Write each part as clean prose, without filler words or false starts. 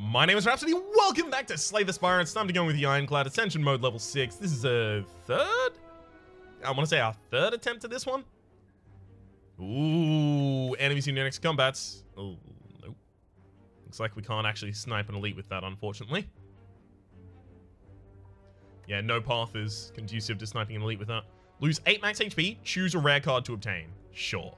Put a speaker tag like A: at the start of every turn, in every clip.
A: My name is Rhapsody. Welcome back to Slay the Spire. It's time to go with the Ironclad Ascension mode level 6. This is a third? I want to say our third attempt at this one. Ooh, enemies in your next combats. Oh, nope. Looks like we can't actually snipe an elite with that, unfortunately. Yeah, no path is conducive to sniping an elite with that. Lose 8 max HP, choose a rare card to obtain. Sure.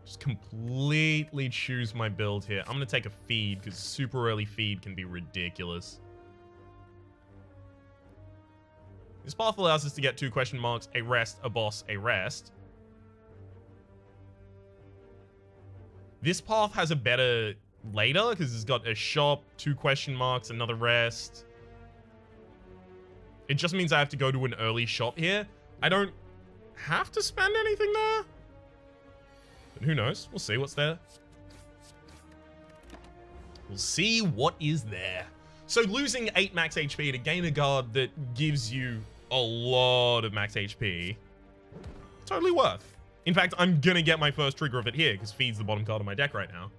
A: Just completely choose my build here. I'm going to take a feed, because super early feed can be ridiculous. This path allows us to get 2 question marks, a rest, a boss, a rest. This path has a better later, because it's got a shop, 2 question marks, another rest. It just means I have to go to an early shop here. I don't have to spend anything there. But who knows? We'll see what's there. We'll see what is there. So losing 8 max HP to gain a guard that gives you a lot of max HP, totally worth. In fact, I'm gonna get my first trigger of it here, because feed's the bottom card of my deck right now.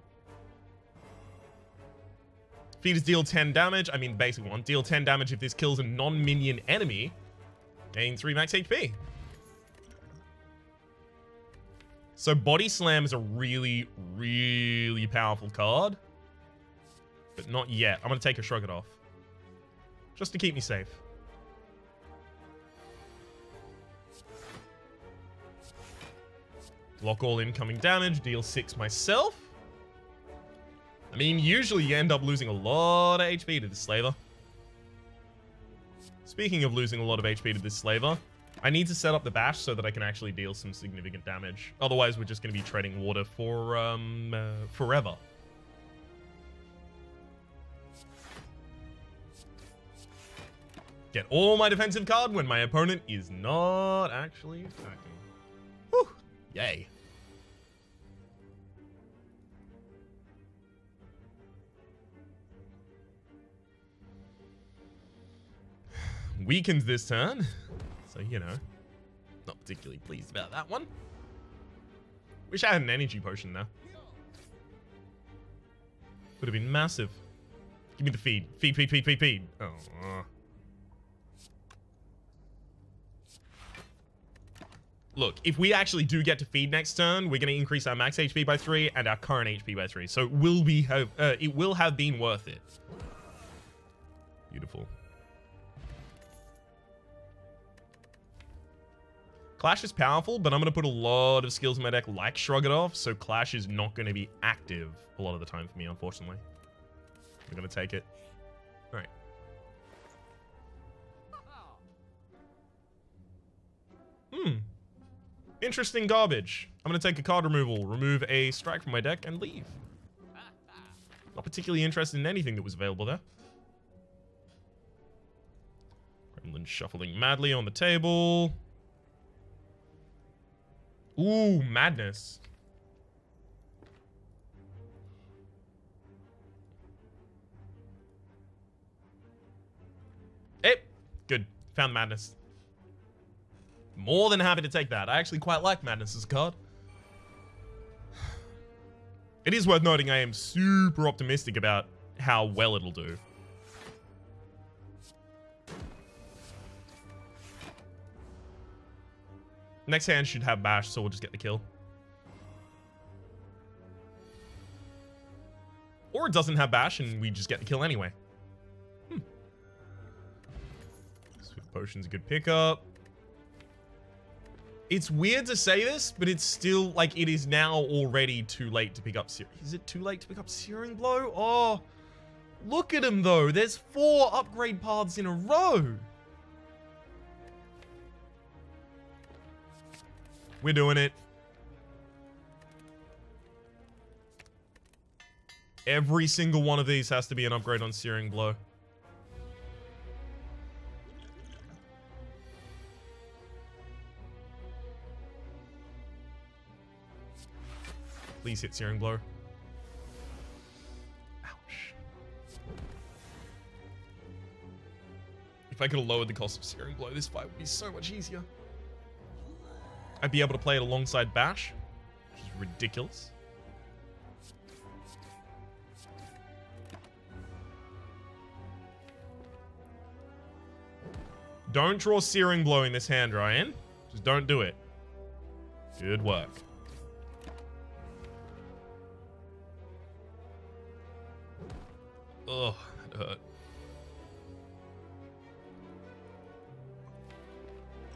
A: Feed is deal 10 damage. I mean, basic one. Deal 10 damage if this kills a non-minion enemy. Gain 3 max HP. So Body Slam is a really, really powerful card. But not yet. I'm going to take a Shrug It Off. Just to keep me safe. Block all incoming damage. Deal 6 myself. I mean, usually you end up losing a lot of HP to this slaver. Speaking of losing a lot of HP to this slaver, I need to set up the bash so that I can actually deal some significant damage. Otherwise, we're just going to be treading water for forever. Get all my defensive card when my opponent is not actually attacking. Whew! Yay. Weakens this turn, so you know, not particularly pleased about that one. Wish I had an energy potion now. Would have been massive. Give me the feed. Feed, feed, feed, feed, feed. Oh. Look, if we actually do get to feed next turn, we're going to increase our max HP by 3 and our current HP by 3. So it will have been worth it. Beautiful. Clash is powerful, but I'm going to put a lot of skills in my deck like Shrug It Off, so Clash is not going to be active a lot of the time for me, unfortunately. We're going to take it. Alright. Interesting garbage. I'm going to take a card removal, remove a strike from my deck, and leave. Not particularly interested in anything that was available there. Gremlin shuffling madly on the table. Ooh, madness. Hey, good. Found madness. More than happy to take that. I actually quite like madness as a card. It is worth noting I am super optimistic about how well it'll do. Next hand should have bash, so we'll just get the kill. Or it doesn't have bash and we just get the kill anyway. Swift Potion's a good pickup. It's weird to say this, but it's still, like, it is now already too late to pick up Is it too late to pick up Searing Blow? Oh, look at him, though. There's 4 upgrade paths in a row. We're doing it. Every single one of these has to be an upgrade on Searing Blow. Please hit Searing Blow. Ouch. If I could have lowered the cost of Searing Blow, this fight would be so much easier. I'd be able to play it alongside Bash, which is ridiculous. Don't draw Searing Blow in this hand, Ryan. Just don't do it. Good work. Ugh, that hurt.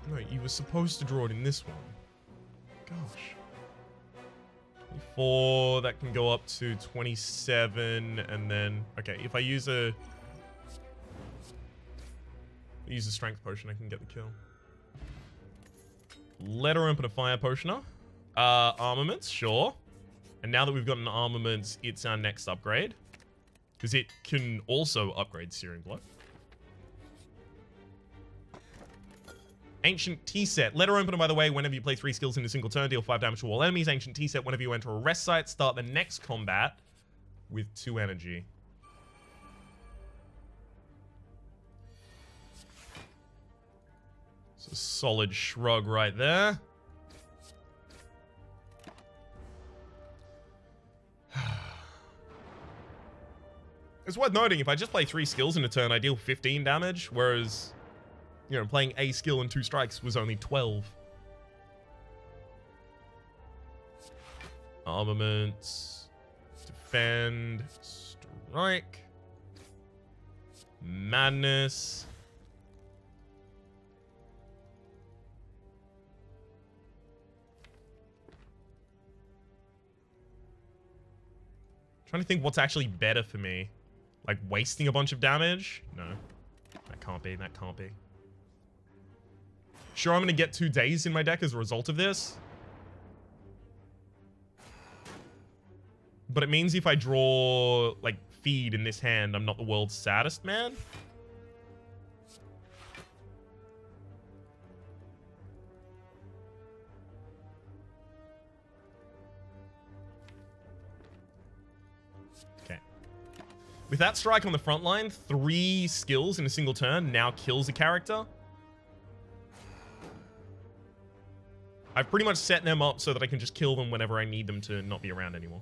A: No, you were supposed to draw it in this one. Gosh. 24, that can go up to 27, and then... Okay, if I use a strength potion, I can get the kill. Let her open a fire potioner. Armaments, sure. And now that we've got an armament, it's our next upgrade. Because it can also upgrade Searing Blow. Ancient T-Set. Let her open it, by the way, whenever you play 3 skills in a single turn, deal 5 damage to all enemies. Ancient T-Set, whenever you enter a rest site, start the next combat with 2 energy. It's a solid shrug right there. It's worth noting, if I just play 3 skills in a turn, I deal 15 damage, whereas, you know, playing a skill and 2 strikes was only 12. Armaments. Defend. Strike. Madness. Trying to think what's actually better for me. Like, wasting a bunch of damage? No. That can't be. That can't be. Sure, I'm going to get 2 days in my deck as a result of this. But it means if I draw, like, feed in this hand, I'm not the world's saddest man. With that strike on the front line, 3 skills in a single turn now kills a character. I've pretty much set them up so that I can just kill them whenever I need them to not be around anymore.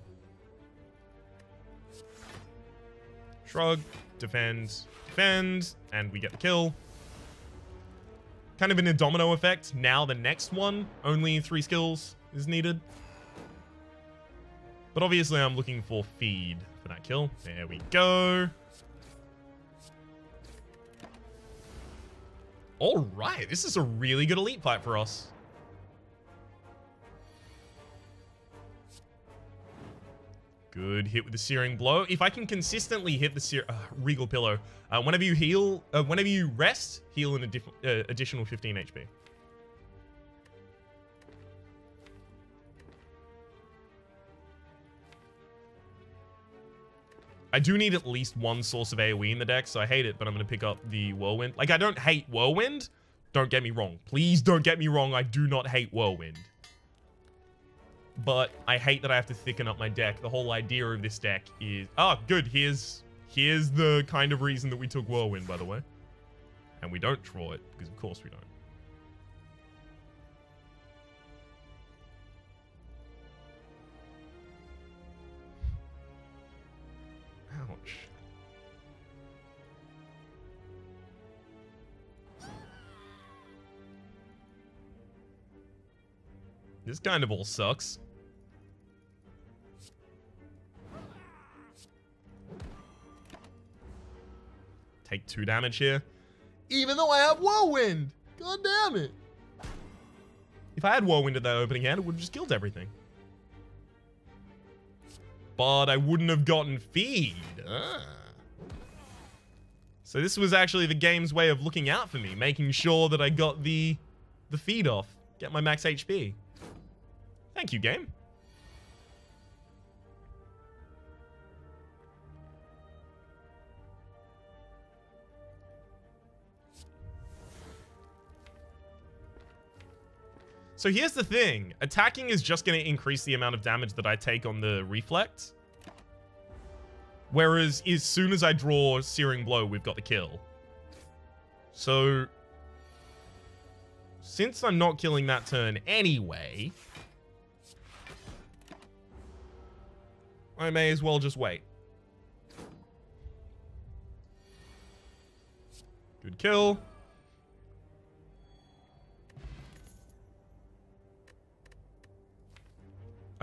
A: Shrug, defend, defend, and we get the kill. Kind of in a domino effect. Now the next one, only 3 skills is needed. But obviously I'm looking for feed for that kill. There we go. All right, this is a really good elite fight for us. Good hit with the Searing Blow. If I can consistently hit the Regal Pillow, whenever you heal, whenever you rest, heal an additional 15 HP. I do need at least 1 source of AoE in the deck, so I hate it, but I'm going to pick up the Whirlwind. Like, I don't hate Whirlwind. Don't get me wrong. Please don't get me wrong. I do not hate Whirlwind. But I hate that I have to thicken up my deck. The whole idea of this deck is... Oh, good. Here's the kind of reason that we took Whirlwind, by the way. And we don't draw it, because of course we don't. Ouch. This kind of all sucks. Take 2 damage here. Even though I have Whirlwind! God damn it! If I had Whirlwind at that opening hand, it would have just killed everything. But I wouldn't have gotten feed. So this was actually the game's way of looking out for me, making sure that I got the feed off. Get my max HP. Thank you, game. So here's the thing. Attacking is just going to increase the amount of damage that I take on the reflect. Whereas as soon as I draw Searing Blow, we've got the kill. So since I'm not killing that turn anyway, I may as well just wait. Good kill.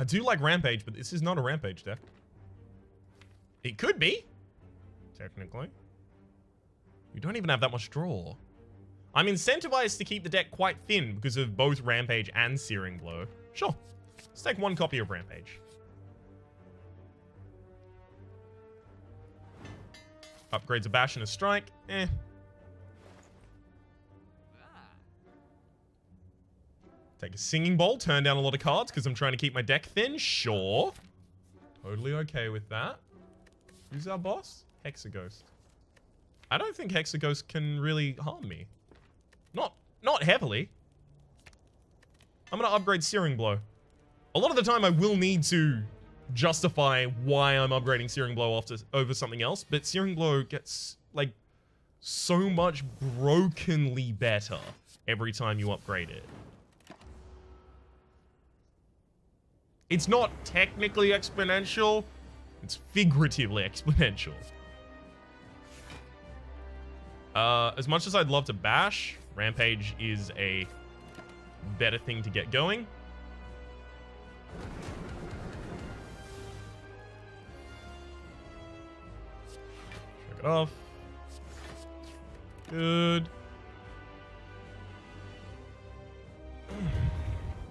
A: I do like Rampage, but this is not a Rampage deck. It could be, technically. We don't even have that much draw. I'm incentivized to keep the deck quite thin because of both Rampage and Searing Blow. Sure. Let's take one copy of Rampage. Upgrades a Bash and a Strike. Eh. Take a Singing Bowl, turn down a lot of cards because I'm trying to keep my deck thin. Sure. Totally okay with that. Who's our boss? Hexaghost. I don't think Hexaghost can really harm me. Not heavily. I'm going to upgrade Searing Blow. A lot of the time I will need to justify why I'm upgrading Searing Blow over something else, but Searing Blow gets, like, so much brokenly better every time you upgrade it. It's not technically exponential, it's figuratively exponential. As much as I'd love to bash, Rampage is a better thing to get going. Check it off. Good.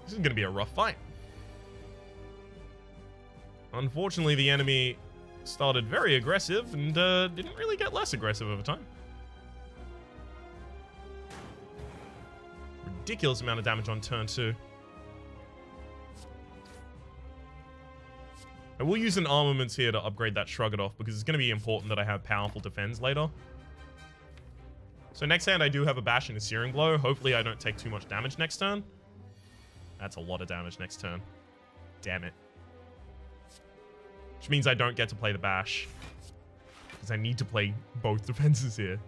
A: This is going to be a rough fight. Unfortunately, the enemy started very aggressive and didn't really get less aggressive over time. Ridiculous amount of damage on turn 2. I will use an Armaments here to upgrade that Shrug It Off because it's going to be important that I have powerful defense later. So next hand I do have a Bash and a Searing Blow. Hopefully I don't take too much damage next turn. That's a lot of damage next turn. Damn it. Which means I don't get to play the Bash. Because I need to play both defenses here.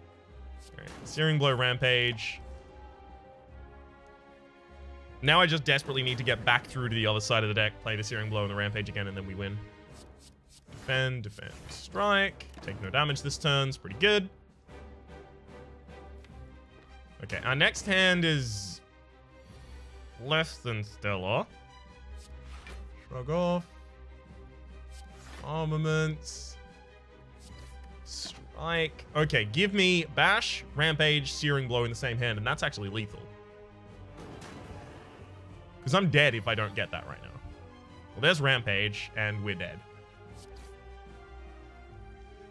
A: Alright, Searing Blow, Rampage. Now I just desperately need to get back through to the other side of the deck, play the Searing Blow and the Rampage again, and then we win. Defend, defend, strike. Take no damage this turn. It's pretty good. Okay, our next hand is less than stellar. Shrug off. Armaments. Strike. Okay, give me Bash, Rampage, Searing Blow in the same hand, and that's actually lethal. Because I'm dead if I don't get that right now. Well, there's Rampage, and we're dead.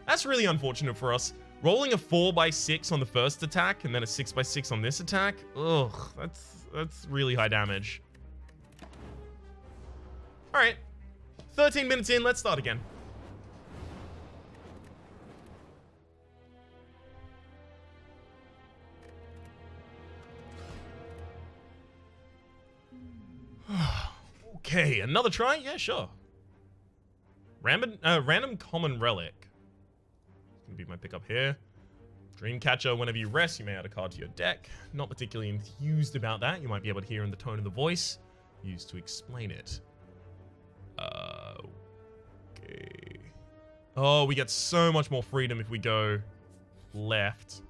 A: That's really unfortunate for us. Rolling a 4x6 on the first attack, and then a 6x6 on this attack. Ugh, that's really high damage. Alright. 13 minutes in, let's start again. Okay, another try? Yeah, sure. Random Common Relic. Gonna be my pickup here. Dreamcatcher, whenever you rest, you may add a card to your deck. Not particularly enthused about that. You might be able to hear in the tone of the voice. Used to explain it. Okay. Oh, we get so much more freedom if we go left.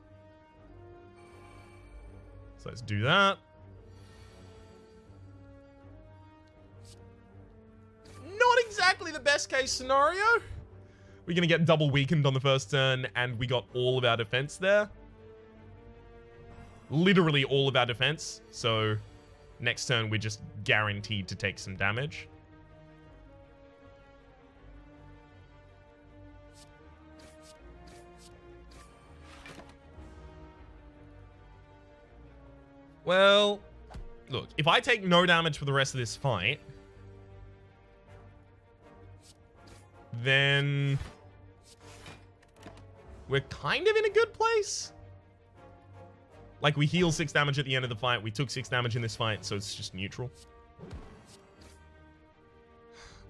A: So let's do that. Not exactly the best case scenario. We're going to get double weakened on the first turn, and we got all of our defense there. Literally all of our defense. So next turn, we're just guaranteed to take some damage. Well, look, if I take no damage for the rest of this fight, then we're kind of in a good place. Like, we heal 6 damage at the end of the fight. We took 6 damage in this fight, so it's just neutral. I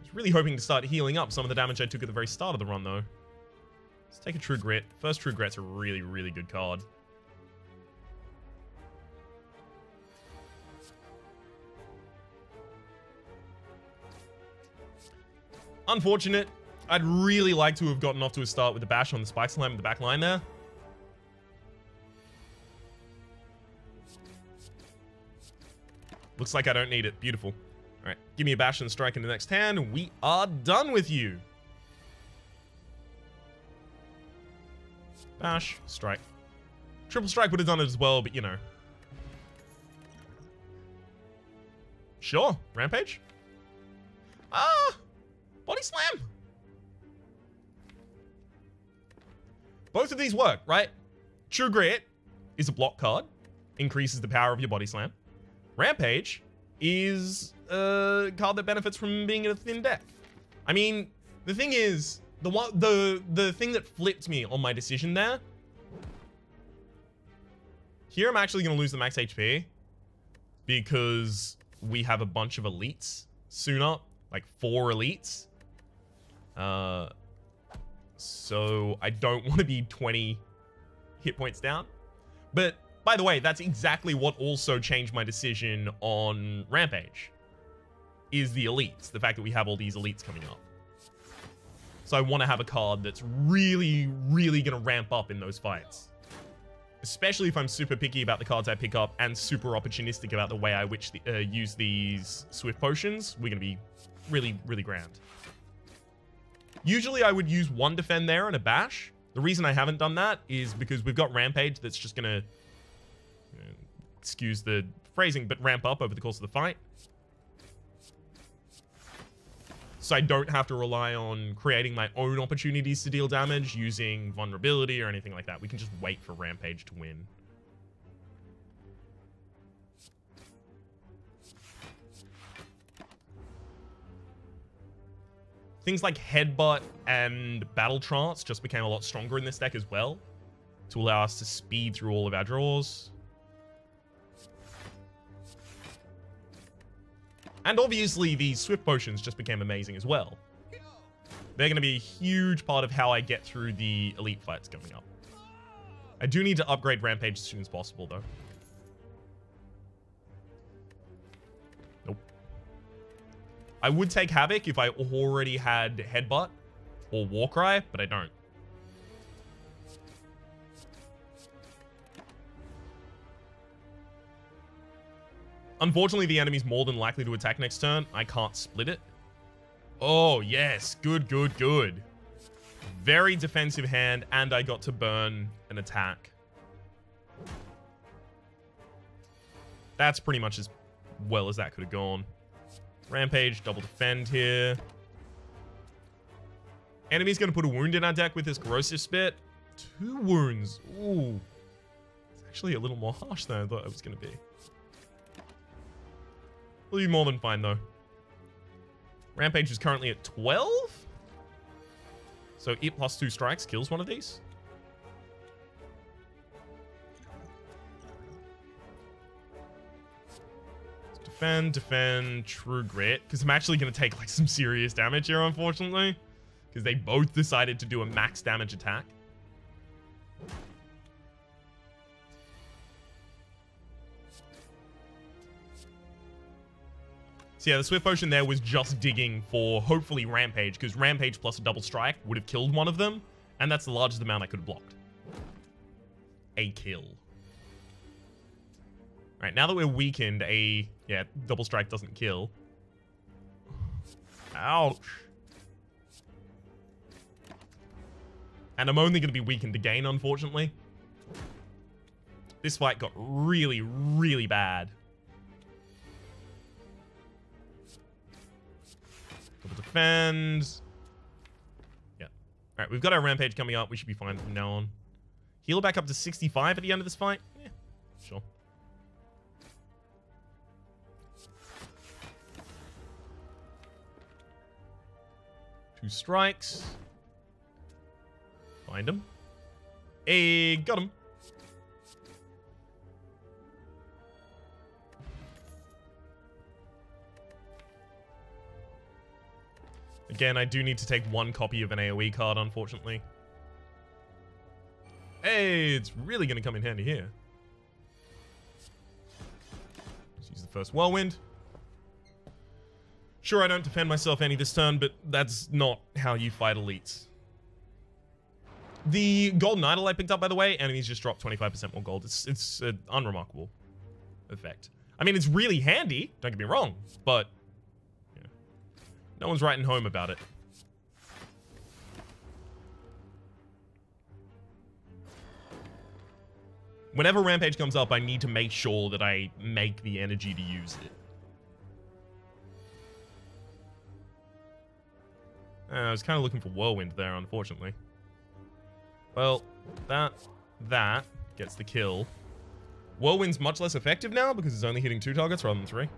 A: was really hoping to start healing up some of the damage I took at the very start of the run, though. Let's take a True Grit. First True Grit's a really, really good card. Unfortunate. I'd really like to have gotten off to a start with the Bash on the Spike Slam in the back line there. Looks like I don't need it. Beautiful. Alright, give me a bash and strike in the next hand, and we are done with you. Bash, strike. Triple strike would have done it as well, but you know. Sure, rampage. Body slam. Both of these work, right? True Grit is a block card, increases the power of your body slam. Rampage is a card that benefits from being in a thin deck. I mean, the thing is, the thing that flipped me on my decision there. Here, I'm actually going to lose the max HP because we have a bunch of elites soon up, like 4 elites. So I don't want to be 20 hit points down. But by the way, that's exactly what also changed my decision on Rampage, is the elites. The fact that we have all these elites coming up. So I want to have a card that's really, really going to ramp up in those fights. Especially if I'm super picky about the cards I pick up and super opportunistic about the way I use these Swift Potions. We're going to be really, really grand. Usually I would use 1 defend there and a bash. The reason I haven't done that is because we've got Rampage that's just going to, excuse the phrasing, but ramp up over the course of the fight. So I don't have to rely on creating my own opportunities to deal damage using vulnerability or anything like that. We can just wait for Rampage to win. Things like Headbutt and Battle Trance just became a lot stronger in this deck as well, to allow us to speed through all of our draws. And obviously, these Swift Potions just became amazing as well. They're going to be a huge part of how I get through the elite fights coming up. I do need to upgrade Rampage as soon as possible, though. Nope. I would take Havoc if I already had Headbutt or Warcry, but I don't. Unfortunately, the enemy's more than likely to attack next turn. I can't split it. Oh, yes. Good, good, good. Very defensive hand, and I got to burn an attack. That's pretty much as well as that could have gone. Rampage, double defend here. Enemy's going to put a wound in our deck with this Corrosive Spit. 2 wounds. Ooh. It's actually a little more harsh than I thought it was going to be. Will be more than fine, though. Rampage is currently at 12. So it plus 2 strikes kills one of these. Let's defend, defend, True Grit. Because I'm actually going to take like some serious damage here, unfortunately. Because they both decided to do a max damage attack. So yeah, the Swift Potion there was just digging for, hopefully, Rampage, because Rampage plus a double strike would have killed one of them, and that's the largest amount I could have blocked. A kill. Alright, now that we're weakened, double strike doesn't kill. Ouch. And I'm only going to be weakened again, unfortunately. This fight got really, really bad. Double defend. Yeah. Alright, we've got our Rampage coming up. We should be fine from now on. Heal back up to 65 at the end of this fight? Yeah, sure. Two strikes. Find him. Hey, got him. Again, I do need to take 1 copy of an AoE card, unfortunately. Hey, it's really going to come in handy here. Let's use the first Whirlwind. Sure, I don't defend myself any this turn, but that's not how you fight elites. The Golden Idol I picked up, by the way, enemies just drop 25% more gold. It's an unremarkable effect. I mean, it's really handy, don't get me wrong, but No one's writing home about it. Whenever Rampage comes up, I need to make sure that I make the energy to use it. I was kind of looking for Whirlwind there, unfortunately. Well, that gets the kill. Whirlwind's much less effective now because it's only hitting 2 targets rather than 3.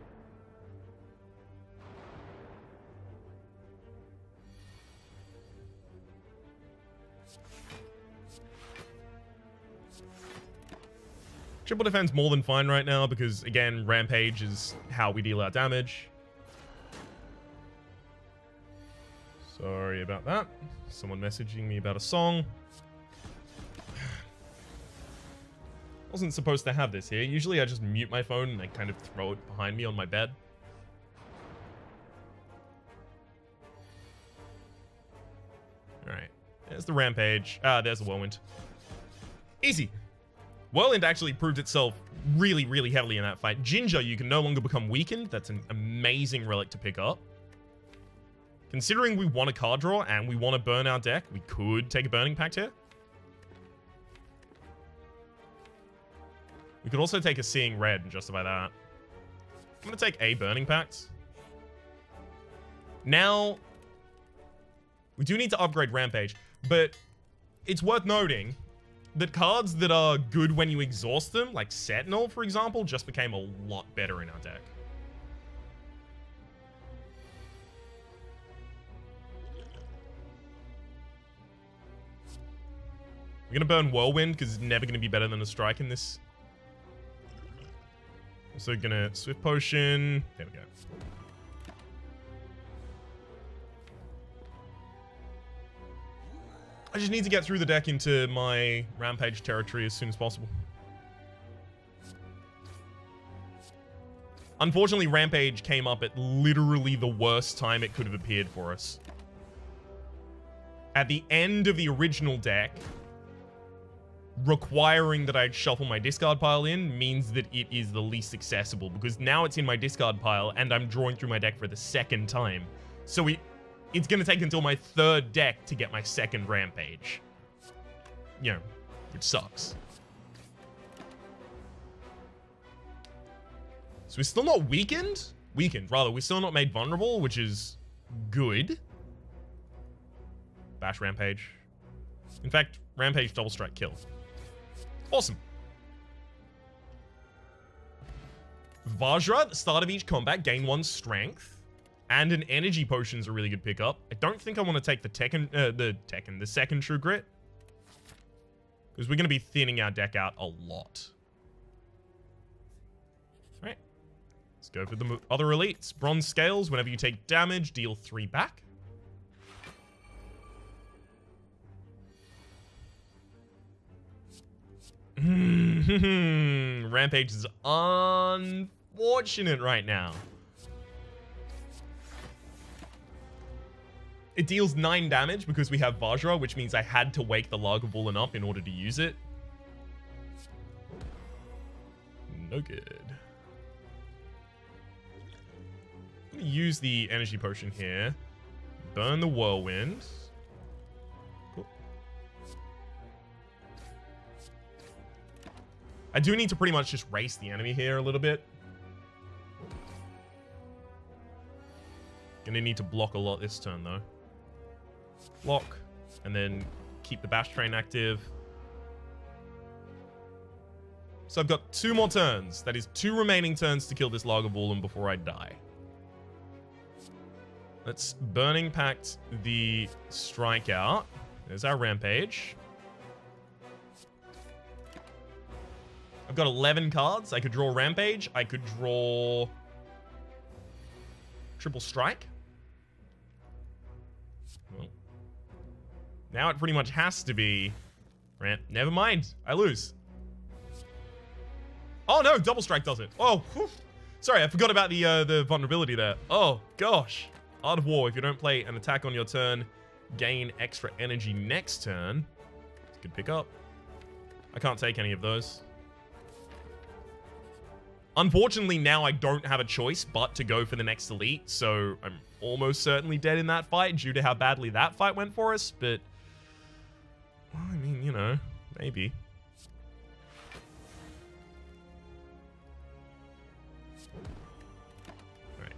A: Triple defense more than fine right now because, again, Rampage is how we deal our damage. Sorry about that. Someone messaging me about a song. Wasn't supposed to have this here. Usually I just mute my phone and I kind of throw it behind me on my bed. Alright. There's the Rampage. There's the Whirlwind. Easy. Whirlwind actually proved itself really, really heavily in that fight. Ginger, you can no longer become weakened. That's an amazing relic to pick up. Considering we want a card draw and we want to burn our deck, we could take a Burning Pact here. We could also take a Seeing Red and justify that. I'm going to take a Burning Pact. Now, we do need to upgrade Rampage, but it's worth noting that cards that are good when you exhaust them, like Sentinel, for example, just became a lot better in our deck. We're going to burn Whirlwind because it's never going to be better than a Strike in this. Also going to Swift Potion. There we go. I just need to get through the deck into my Rampage territory as soon as possible. Unfortunately, Rampage came up at literally the worst time it could have appeared for us. At the end of the original deck, requiring that I shuffle my discard pile in means that it is the least accessible, because now it's in my discard pile and I'm drawing through my deck for the second time. So it's going to take until my third deck to get my second Rampage. You know, which sucks. So we're still not weakened? Weakened, rather. We're still not made vulnerable, which is good. Bash Rampage. In fact, Rampage Double Strike kill. Awesome. Vajra, at the start of each combat, gain 1 strength. And an energy potion is a really good pickup. I don't think I want to take the second True Grit. Because we're going to be thinning our deck out a lot. Alright. Let's go for the other elites. Bronze Scales, whenever you take damage, deal 3 back. Rampage is unfortunate right now. It deals 9 damage because we have Vajra, which means I had to wake the Lagavulin up in order to use it. No good. I'm going to use the energy potion here. Burn the Whirlwind. Cool. I do need to pretty much just race the enemy here a little bit. Gonna need to block a lot this turn, though. Block, and then keep the Bash Train active. So I've got 2 more turns. That is 2 remaining turns to kill this Lagavulin before I die. Let's Burning Pact the Strikeout. There's our Rampage. I've got 11 cards. I could draw Rampage. I could draw Triple Strike. Well, now it pretty much has to be Ramp. Never mind. I lose. Oh no, Double Strike does it. Oh, whew. Sorry, I forgot about the vulnerability there. Oh gosh. Art of War. If you don't play an attack on your turn, gain extra energy next turn. Good pick up. I can't take any of those. Unfortunately, now I don't have a choice but to go for the next elite, so I'm almost certainly dead in that fight due to how badly that fight went for us, but... Well, I mean, you know, maybe. Alright.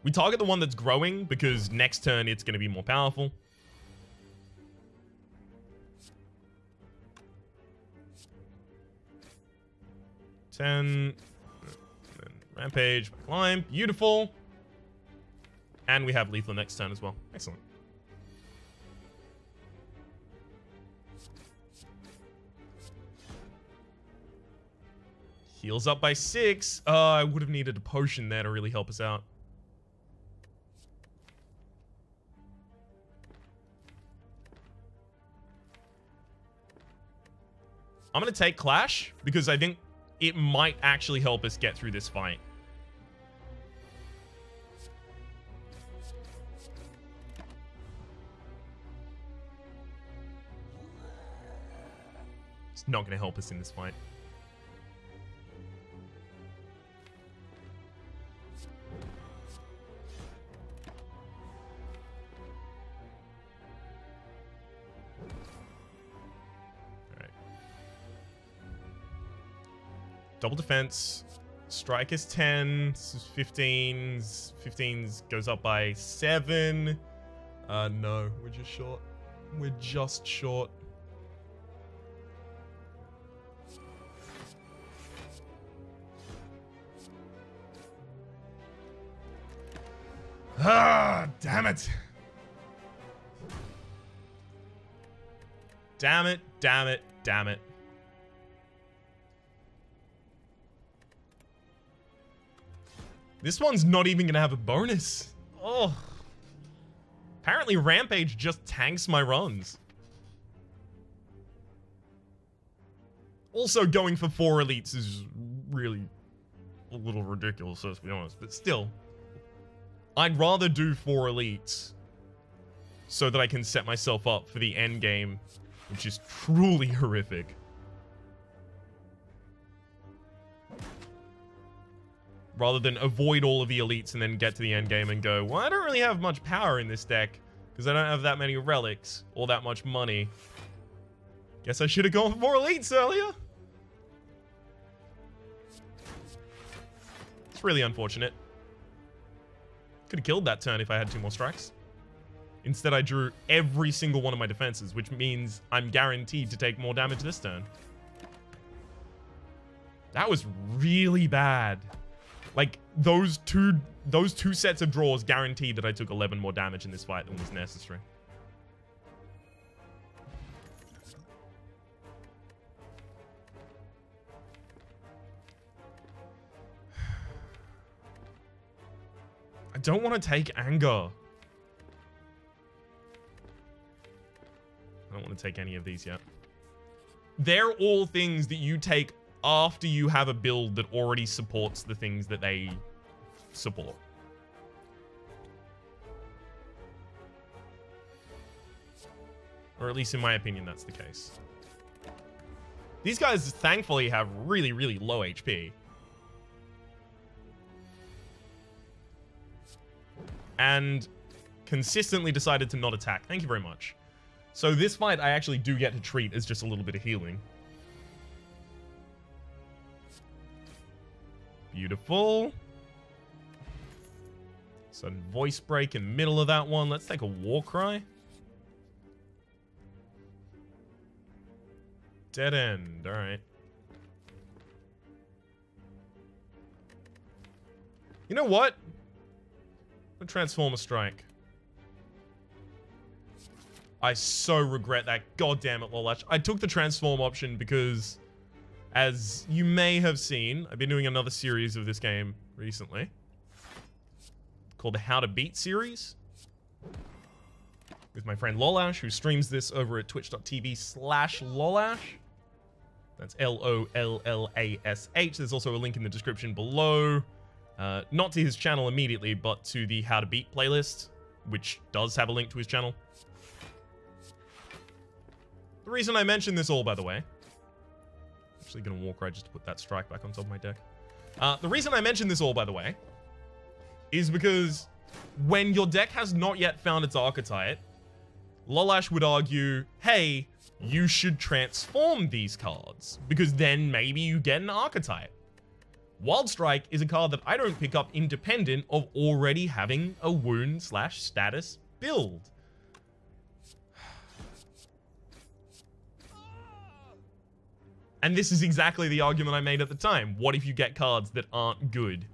A: We target the one that's growing, because next turn it's going to be more powerful. Then Rampage, climb, beautiful. And we have lethal next turn as well. Excellent. Heals up by 6. I would have needed a potion there to really help us out. I'm going to take Clash because I think it might actually help us get through this fight. It's not going to help us in this fight. Double defense. Strike is 10. This is 15. 15 goes up by 7. No, we're just short. We're just short. Ah, damn it. Damn it, damn it, damn it. This one's not even gonna have a bonus. Oh. Apparently Rampage just tanks my runs. Also, going for 4 elites is really a little ridiculous, let's be honest. But still, I'd rather do 4 elites so that I can set myself up for the end game, which is truly horrific. Rather than avoid all of the elites and then get to the end game and go, well, I don't really have much power in this deck because I don't have that many relics or that much money. Guess I should have gone for 4 elites earlier. It's really unfortunate. Could have killed that turn if I had 2 more strikes. Instead, I drew every single one of my defenses, which means I'm guaranteed to take more damage this turn. That was really bad. Like, those two sets of draws guaranteed that I took 11 more damage in this fight than was necessary. I don't want to take anger. I don't want to take any of these yet. They're all things that you take after you have a build that already supports the things that they support. Or at least in my opinion, that's the case. These guys, thankfully, have really, really low HP. And consistently decided to not attack. Thank you very much. So this fight, I actually do get to treat as just a little bit of healing. Beautiful. Sudden voice break in the middle of that one. Let's take a war cry. Dead end. All right. You know what? I'm gonna transform a strike. I so regret that. God damn it, Lolash. I took the transform option because, as you may have seen, I've been doing another series of this game recently called the How to Beat series with my friend Lolash, who streams this over at twitch.tv/Lolash. That's Lollash. There's also a link in the description below. Not to his channel immediately, but to the How to Beat playlist, which does have a link to his channel. The reason I mention this all, by the way, Actually gonna walk right just to put that strike back on top of my deck. The reason I mention this all, by the way, is because when your deck has not yet found its archetype, Lolash would argue, hey, you should transform these cards, because then maybe you get an archetype. Wild Strike is a card that I don't pick up independent of already having a wound/status build. And this is exactly the argument I made at the time. What if you get cards that aren't good?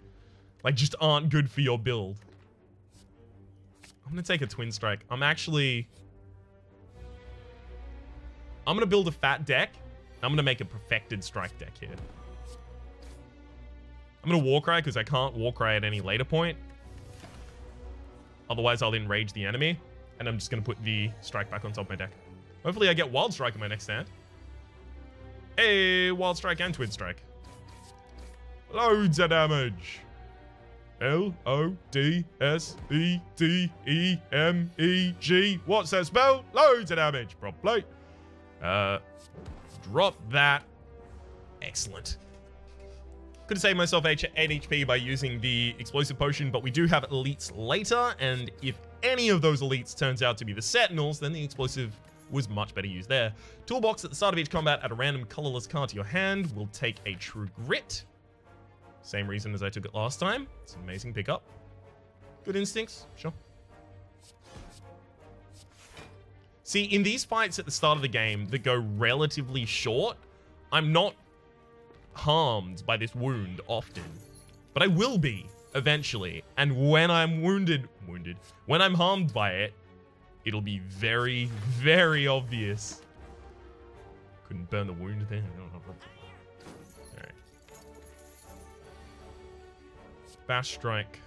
A: Like, just aren't good for your build? I'm gonna take a Twin Strike. I'm gonna build a fat deck. I'm gonna make a perfected strike deck here. I'm gonna Warcry because I can't Warcry at any later point. Otherwise, I'll enrage the enemy. And I'm just gonna put the strike back on top of my deck. Hopefully I get Wild Strike in my next hand. Hey, Wild Strike and Twin Strike. Loads of damage. L-O-D-S-E-D-E-M-E-G. What's that spell? Loads of damage. Probably. Drop that. Excellent. Could have saved myself 8 HP by using the explosive potion, but we do have elites later, and if any of those elites turns out to be the Sentinels, then the explosive was much better used there. Toolbox at the start of each combat, add a random colorless card to your hand. We'll take a True Grit. Same reason as I took it last time. It's an amazing pickup. Good instincts, sure. See, in these fights at the start of the game that go relatively short, I'm not harmed by this wound often. But I will be eventually. And when I'm when I'm harmed by it, it'll be very, very obvious. Couldn't burn the wound there. Alright. Bash Strike.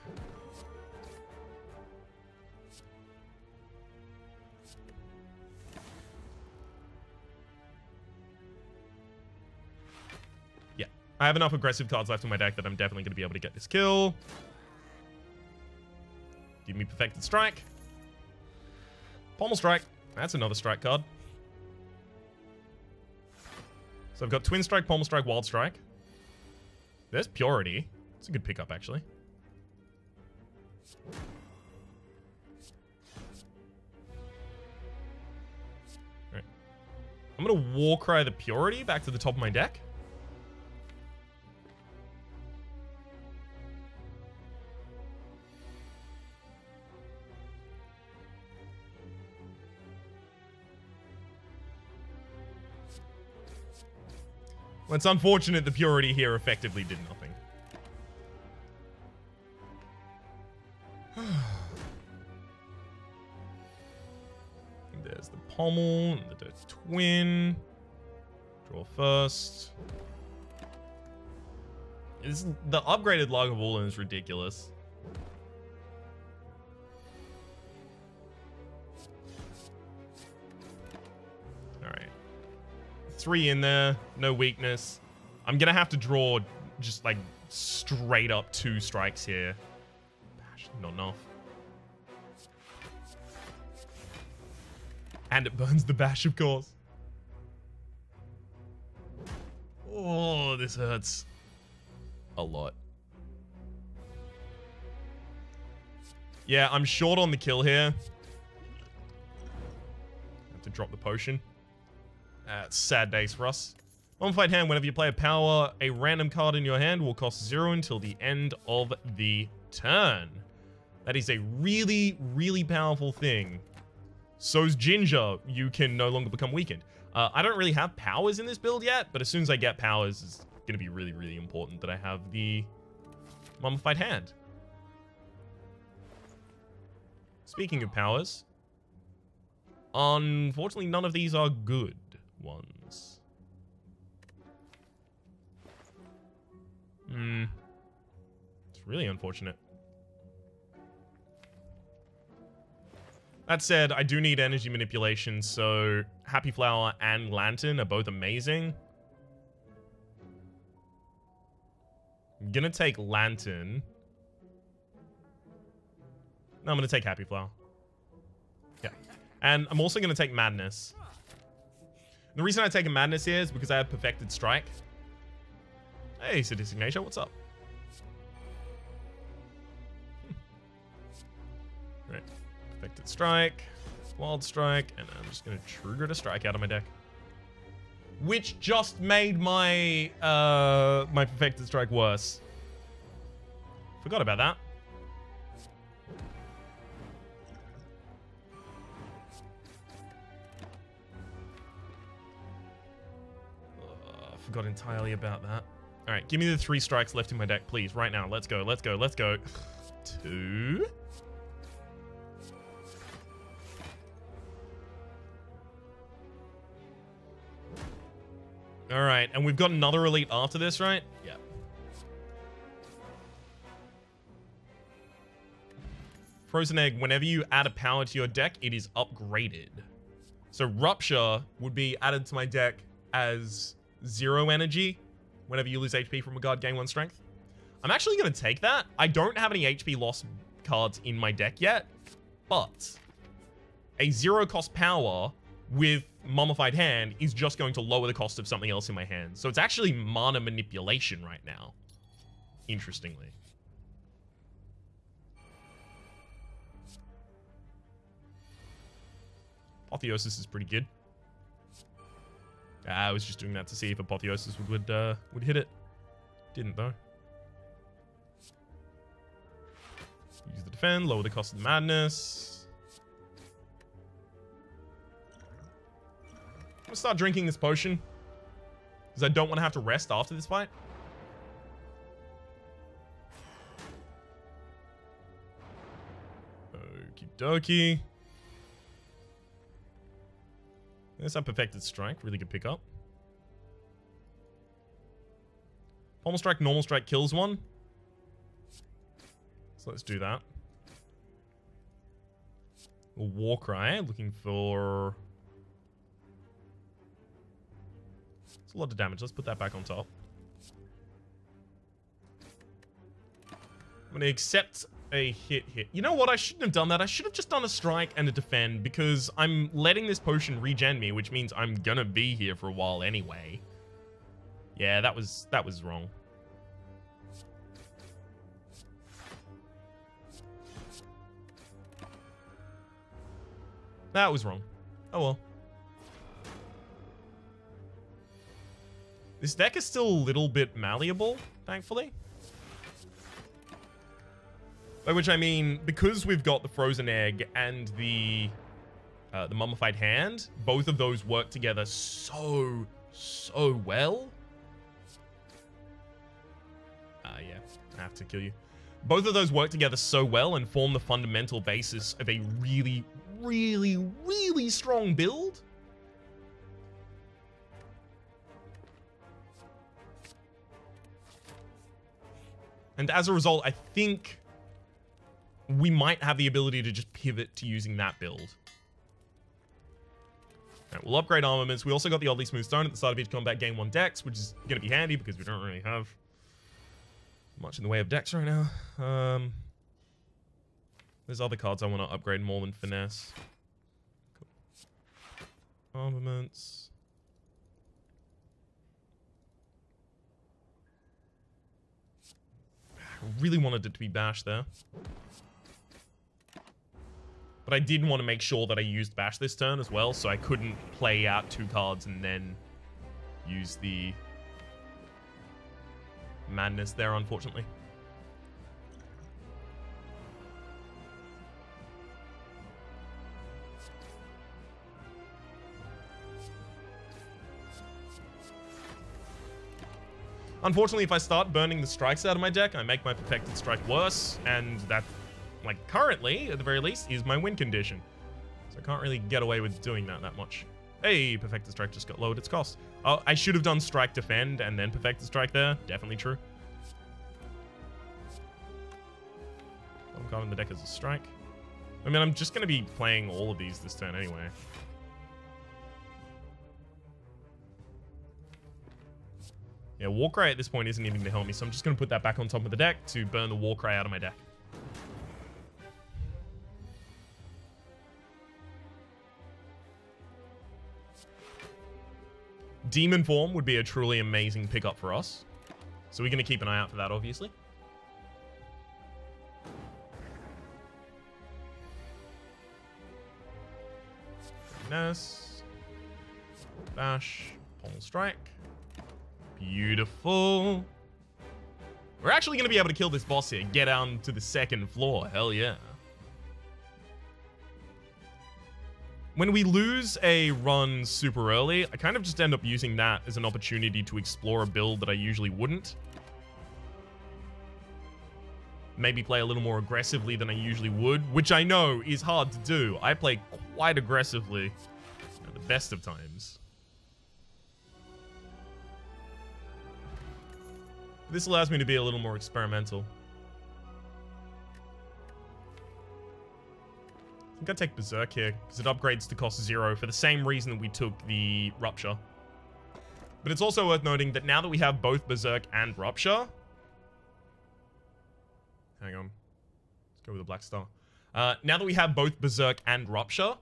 A: Yeah. I have enough aggressive cards left in my deck that I'm definitely going to be able to get this kill. Give me Perfected Strike. Pommel Strike. That's another strike card. So I've got Twin Strike, Pommel Strike, Wild Strike. There's Purity. It's a good pickup, actually. Alright. I'm going to Warcry the Purity back to the top of my deck. Well, it's unfortunate the Purity here effectively did nothing. There's the Pommel and the Twin. Draw first. The upgraded Lagavulin is ridiculous. Alright. 3 in there, no weakness. I'm gonna have to draw just like straight up 2 strikes here. Not enough. And it burns the bash, of course. Oh, this hurts a lot. Yeah, I'm short on the kill here. Have to drop the potion. It's sad days for us. Mummified hand, whenever you play a power, a random card in your hand will cost 0 until the end of the turn. That is a really, really powerful thing. So's Ginger. You can no longer become weakened. I don't really have powers in this build yet, but as soon as I get powers, it's going to be really, really important that I have the Mummified hand. Speaking of powers, unfortunately, none of these are good ones. It's really unfortunate. That said, I do need energy manipulation, so Happy Flower and Lantern are both amazing. I'm gonna take Lantern. No, I'm gonna take Happy Flower. Yeah. And I'm also gonna take Madness. The reason I take a Madness here is because I have Perfected Strike. Hey, Sadistic Nature, what's up? Right. Perfected Strike. Wild Strike. And I'm just going to trigger a strike out of my deck. Which just made my my Perfected Strike worse. Forgot about that. Forgot entirely about that. All right, give me the 3 strikes left in my deck, please, right now. Let's go, let's go, let's go. 2. All right, and we've got another elite after this, right? Yeah. Frozen Egg, whenever you add a power to your deck, it is upgraded. So Rupture would be added to my deck as 0 energy. Whenever you lose HP from a guard, gain 1 strength. I'm actually going to take that. I don't have any HP loss cards in my deck yet, but a 0 cost power with Mummified Hand is just going to lower the cost of something else in my hand. So it's actually mana manipulation right now, interestingly. Apotheosis is pretty good. I was just doing that to see if Apotheosis would hit it. Didn't though. Use the defend, lower the cost of the madness. I'm gonna start drinking this potion because I don't want to have to rest after this fight. Okie dokie. There's that Perfected Strike. Really good pickup. Pommel Strike, Normal Strike kills one. So let's do that. A Warcry. Looking for... It's a lot of damage. Let's put that back on top. I'm going to accept a hit. You know what? I shouldn't have done that. I should have just done a strike and a defend because I'm letting this potion regen me, which means I'm gonna be here for a while anyway. Yeah, that was wrong. That was wrong. Oh well. This deck is still a little bit malleable, thankfully. By which I mean, because we've got the Frozen Egg and the Mummified Hand, both of those work together so well. Yeah, I have to kill you. Both of those work together so well and form the fundamental basis of a really, really, really strong build. And as a result, I think we might have the ability to just pivot to using that build. Right, we'll upgrade armaments. We also got the Oddly Smooth Stone at the start of each combat, gain 1 dex, which is going to be handy because we don't really have much in the way of dex right now. There's other cards I want to upgrade more than Finesse. Cool. Armaments. I really wanted it to be Bash there. But I did want to make sure that I used Bash this turn as well, so I couldn't play out 2 cards and then use the madness there, unfortunately. Unfortunately, if I start burning the strikes out of my deck, I make my Perfected Strike worse, and that, like, currently, at the very least, is my win condition. So I can't really get away with doing that much. Hey, Perfected Strike just got lowered its cost. Oh, I should have done Strike Defend and then Perfected Strike there. Definitely true. Bottom card in the deck is a Strike. I mean, I'm just going to be playing all of these this turn anyway. Yeah, Warcry at this point isn't even going to help me, so I'm just going to put that back on top of the deck to burn the Warcry out of my deck. Demon Form would be a truly amazing pickup for us. So we're going to keep an eye out for that, obviously. Ness. Bash. Pommel strike. Beautiful. We're actually going to be able to kill this boss here. Get down to the second floor. Hell yeah. When we lose a run super early, I kind of just end up using that as an opportunity to explore a build that I usually wouldn't. Maybe play a little more aggressively than I usually would, which I know is hard to do. I play quite aggressively at the best of times. This allows me to be a little more experimental. I think I'd take Berserk here, because it upgrades to cost 0 for the same reason that we took the Rupture. But it's also worth noting that now that we have both Berserk and Rupture... Hang on. Let's go with the Black Star. Now that we have both Berserk and Rupture,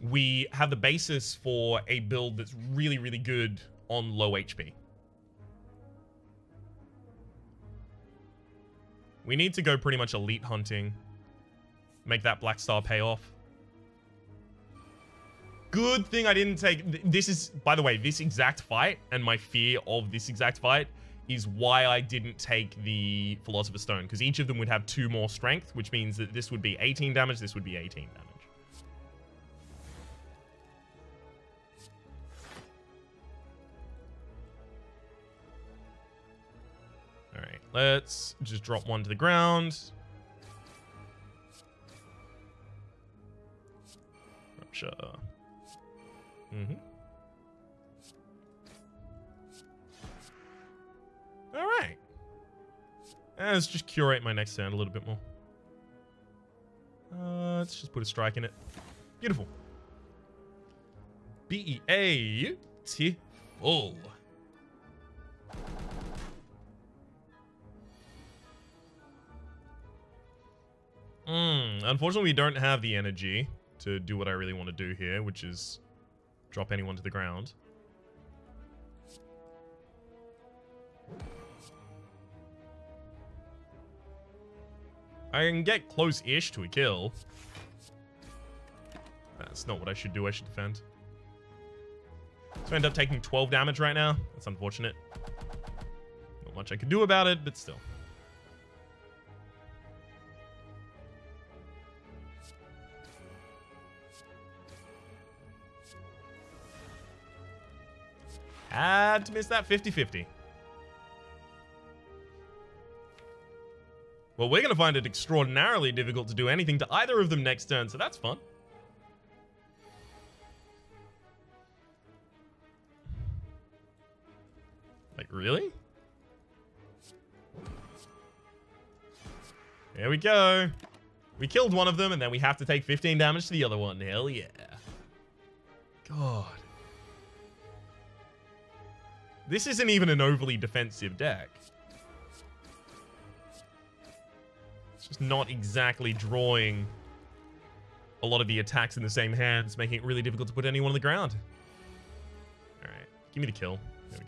A: we have the basis for a build that's really, really good on low HP. We need to go pretty much elite hunting. Make that Black Star pay off. Good thing I didn't take... This is, by the way, this exact fight and my fear of this exact fight is why I didn't take the Philosopher's Stone, because each of them would have 2 more strength, which means that this would be 18 damage, this would be 18 damage. Alright, let's just drop one to the ground. Rupture. Alright. Let's just curate my next sound a little bit more. Let's just put a strike in it. Beautiful. Beautiful. Unfortunately, we don't have the energy to do what I really want to do here, which is drop anyone to the ground. I can get close-ish to a kill. That's not what I should do. I should defend. So I end up taking 12 damage right now. That's unfortunate. Not much I can do about it, but still. Had to miss that 50-50. Well, we're going to find it extraordinarily difficult to do anything to either of them next turn, so that's fun. Like, really? There we go. We killed one of them, and then we have to take 15 damage to the other one. Hell yeah. God. This isn't even an overly defensive deck. It's just not exactly drawing a lot of the attacks in the same hands, making it really difficult to put anyone on the ground. Alright, give me the kill. There we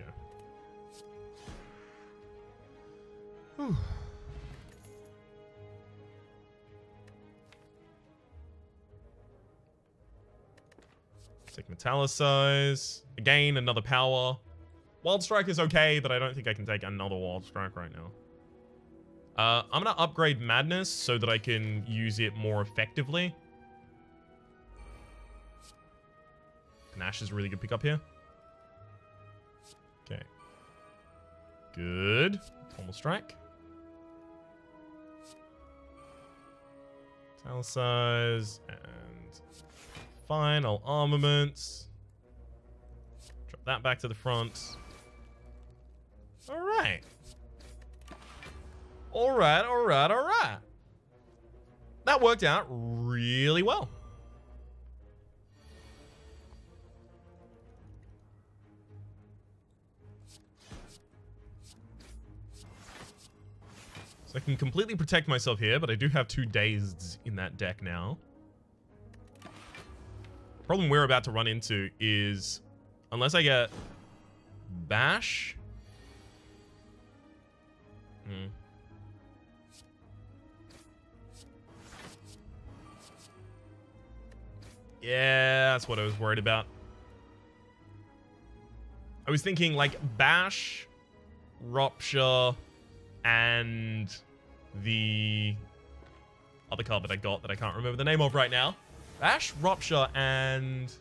A: go. Whew. Take Metallicize. Again, another power. Wild Strike is okay, but I don't think I can take another Wild Strike right now. I'm going to upgrade Madness so that I can use it more effectively. Panache is a really good pickup here. Okay. Good. Pommel Strike. Metallicize and Final Armaments. Drop that back to the front. Alright. Alright. That worked out really well. So I can completely protect myself here, but I do have 2 Dazeds in that deck now. The problem we're about to run into is, unless I get Bash, Yeah, that's what I was worried about. I was thinking like Bash, Rupture, and the other card that I got that I can't remember the name of right now. Bash, Rupture, and...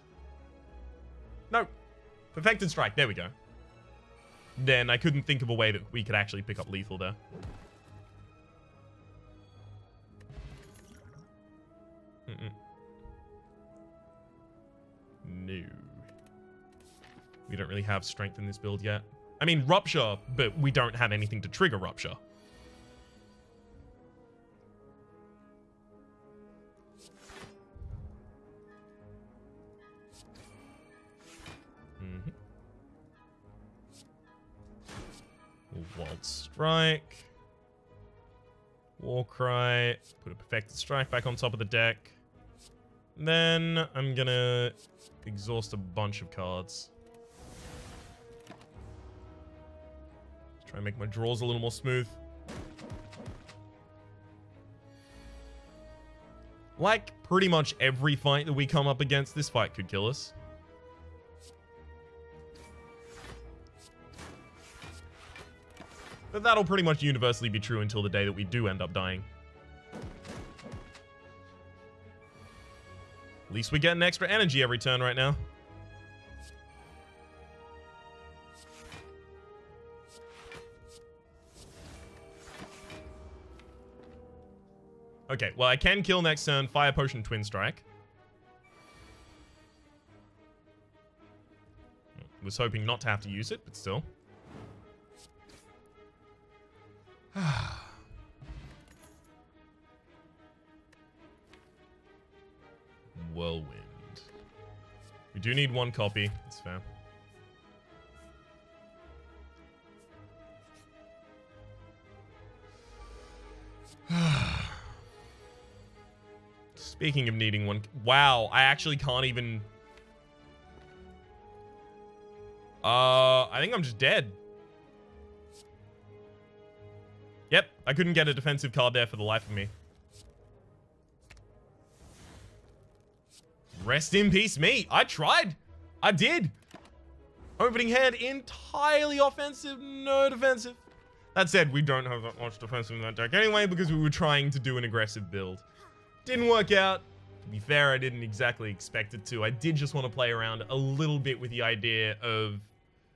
A: No. Perfected Strike. There we go. Then I couldn't think of a way that we could actually pick up lethal there. No. We don't really have strength in this build yet. I mean, Rupture, but we don't have anything to trigger Rupture. Wild Strike. Warcry. Put a Perfected Strike back on top of the deck. Then I'm gonna exhaust a bunch of cards. Try and make my draws a little more smooth. Like pretty much every fight that we come up against, this fight could kill us. But that'll pretty much universally be true until the day that we do end up dying. At least we get an extra energy every turn right now. Okay, well, I can kill next turn, Fire Potion, Twin Strike. Was hoping not to have to use it, but still. Whirlwind. We do need one copy. That's fair. Speaking of needing one... Wow, I actually can't even... I think I'm just dead. Yep, I couldn't get a defensive card there for the life of me. Rest in peace, me. I tried. I did. Opening hand, entirely offensive, no defensive. That said, we don't have that much defensive in that deck anyway because we were trying to do an aggressive build. Didn't work out. To be fair, I didn't exactly expect it to. I did just want to play around a little bit with the idea of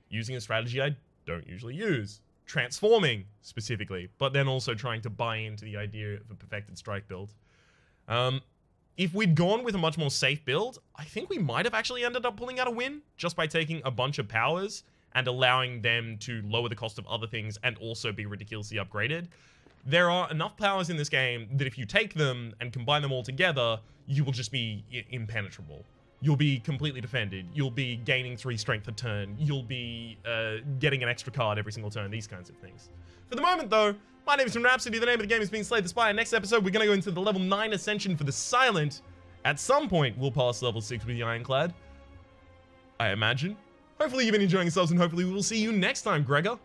A: using a strategy I don't usually use. Transforming, specifically, but then also trying to buy into the idea of a Perfected Strike build. If we'd gone with a much more safe build, I think we might have actually ended up pulling out a win just by taking a bunch of powers and allowing them to lower the cost of other things and also be ridiculously upgraded. There are enough powers in this game that if you take them and combine them all together, you will just be impenetrable. You'll be completely defended. You'll be gaining 3 strength a turn. You'll be getting an extra card every single turn, these kinds of things. For the moment, though, my name is Rhapsody. The name of the game is being Slay the Spire. Next episode, we're going to go into the level 9 Ascension for the Silent. At some point, we'll pass level 6 with the Ironclad, I imagine. Hopefully, you've been enjoying yourselves, and hopefully, we will see you next time, Gregor.